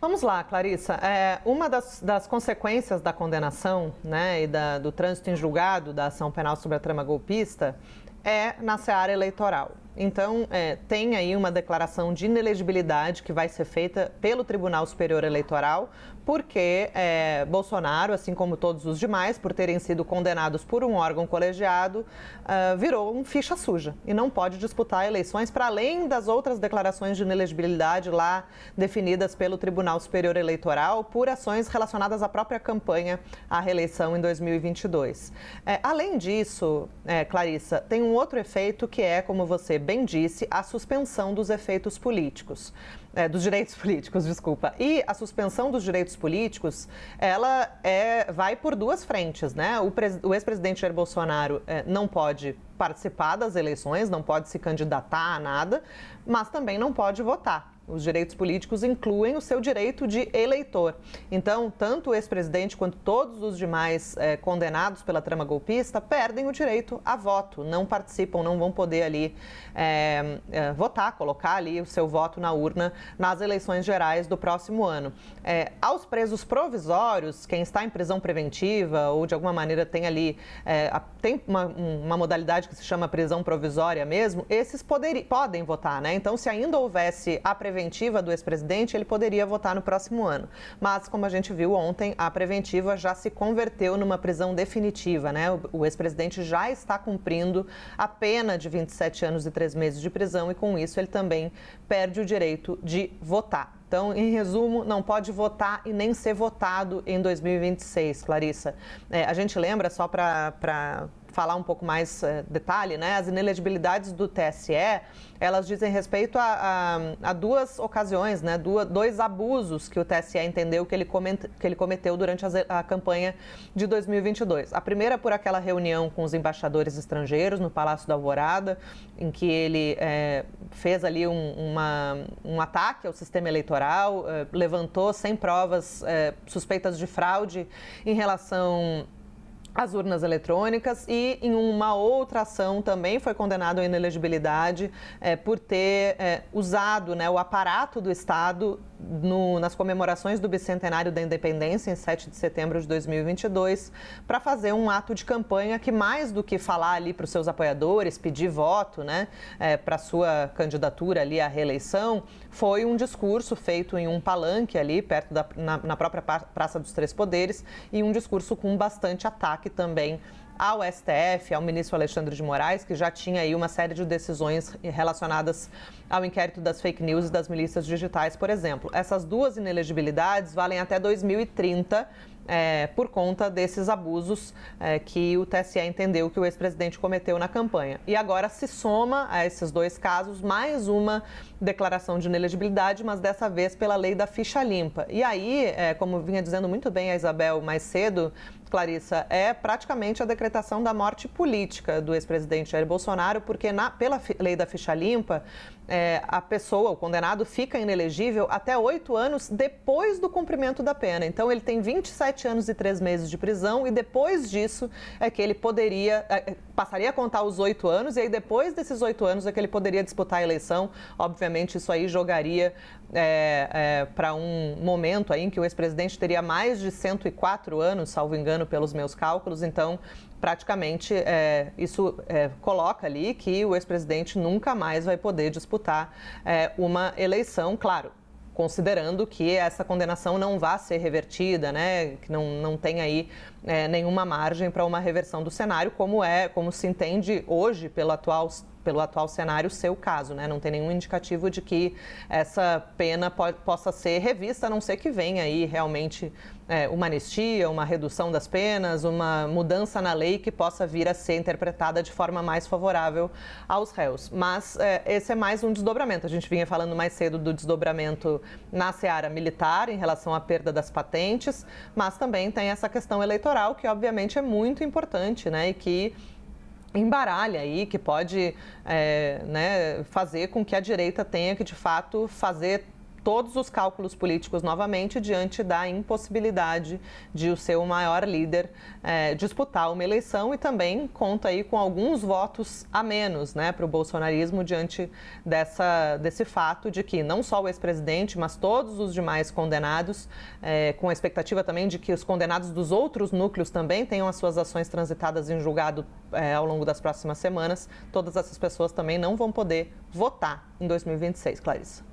Vamos lá, Clarissa. Uma das consequências da condenação, né, e do trânsito em julgado da ação penal sobre a trama golpista é na seara eleitoral. Então, tem aí uma declaração de inelegibilidade que vai ser feita pelo Tribunal Superior Eleitoral, porque Bolsonaro, assim como todos os demais, por terem sido condenados por um órgão colegiado, virou um ficha suja e não pode disputar eleições para além das outras declarações de inelegibilidade lá definidas pelo Tribunal Superior Eleitoral por ações relacionadas à própria campanha à reeleição em 2022. Além disso, Clarissa, tem um outro efeito que é, como você bem disse, a suspensão dos efeitos políticos. Dos direitos políticos, desculpa. E a suspensão dos direitos políticos, ela vai por duas frentes, né? O ex-presidente Jair Bolsonaro não pode participar das eleições, não pode se candidatar a nada, mas também não pode votar. Os direitos políticos incluem o seu direito de eleitor. Então, tanto o ex-presidente quanto todos os demais condenados pela trama golpista perdem o direito a voto, não participam, não vão poder ali votar, colocar ali o seu voto na urna nas eleições gerais do próximo ano. Aos presos provisórios, quem está em prisão preventiva ou de alguma maneira tem ali, tem uma modalidade que se chama prisão provisória mesmo, esses podem votar, né? Então, se ainda houvesse a preventiva do ex-presidente, ele poderia votar no próximo ano. Mas, como a gente viu ontem, a preventiva já se converteu numa prisão definitiva, né? O ex-presidente já está cumprindo a pena de 27 anos e 3 meses de prisão e, com isso, ele também perde o direito de votar. Então, em resumo, não pode votar e nem ser votado em 2026, Clarissa. A gente lembra, só para falar um pouco mais detalhe, né? As inelegibilidades do TSE, elas dizem respeito a duas ocasiões, né? Dois abusos que o TSE entendeu que ele cometeu durante a campanha de 2022. A primeira por aquela reunião com os embaixadores estrangeiros no Palácio da Alvorada, em que ele fez ali um ataque ao sistema eleitoral, levantou sem provas suspeitas de fraude em relação às urnas eletrônicas, e em uma outra ação também foi condenado à inelegibilidade por ter usado, né, o aparato do Estado nas comemorações do bicentenário da independência, em 7 de setembro de 2022, para fazer um ato de campanha que, mais do que falar ali para os seus apoiadores, pedir voto, né, para a sua candidatura ali à reeleição, foi um discurso feito em um palanque ali, perto na própria Praça dos Três Poderes, e um discurso com bastante ataque também ao STF, ao ministro Alexandre de Moraes, que já tinha aí uma série de decisões relacionadas ao inquérito das fake news e das milícias digitais, por exemplo. Essas duas inelegibilidades valem até 2030, por conta desses abusos que o TSE entendeu que o ex-presidente cometeu na campanha. E agora se soma a esses dois casos mais uma declaração de inelegibilidade, mas dessa vez pela lei da ficha limpa. E aí, como vinha dizendo muito bem a Isabel mais cedo, Clarissa, é praticamente a decretação da morte política do ex-presidente Jair Bolsonaro, porque pela lei da ficha limpa, a pessoa, o condenado, fica inelegível até 8 anos depois do cumprimento da pena. Então, ele tem 27 anos e 3 meses de prisão e depois disso é que ele passaria a contar os 8 anos e aí depois desses 8 anos é que ele poderia disputar a eleição. Obviamente, isso aí jogaria para um momento aí em que o ex-presidente teria mais de 104 anos, salvo engano, pelos meus cálculos. Então, praticamente, isso coloca ali que o ex-presidente nunca mais vai poder disputar uma eleição, claro, considerando que essa condenação não vá ser revertida, né? Que não tem aí nenhuma margem para uma reversão do cenário, como se entende hoje pelo atual cenário, seu caso, né? Não tem nenhum indicativo de que essa pena possa ser revista, a não ser que venha aí realmente uma anistia, uma redução das penas, uma mudança na lei que possa vir a ser interpretada de forma mais favorável aos réus. Mas esse é mais um desdobramento. A gente vinha falando mais cedo do desdobramento na seara militar em relação à perda das patentes, mas também tem essa questão eleitoral que obviamente é muito importante, né? E que embaralha aí, que pode fazer com que a direita tenha que, de fato, fazer todos os cálculos políticos novamente diante da impossibilidade de o seu maior líder disputar uma eleição, e também conta aí com alguns votos a menos, né, para o bolsonarismo diante desse fato de que não só o ex-presidente, mas todos os demais condenados, com a expectativa também de que os condenados dos outros núcleos também tenham as suas ações transitadas em julgado ao longo das próximas semanas, todas essas pessoas também não vão poder votar em 2026, Clarissa.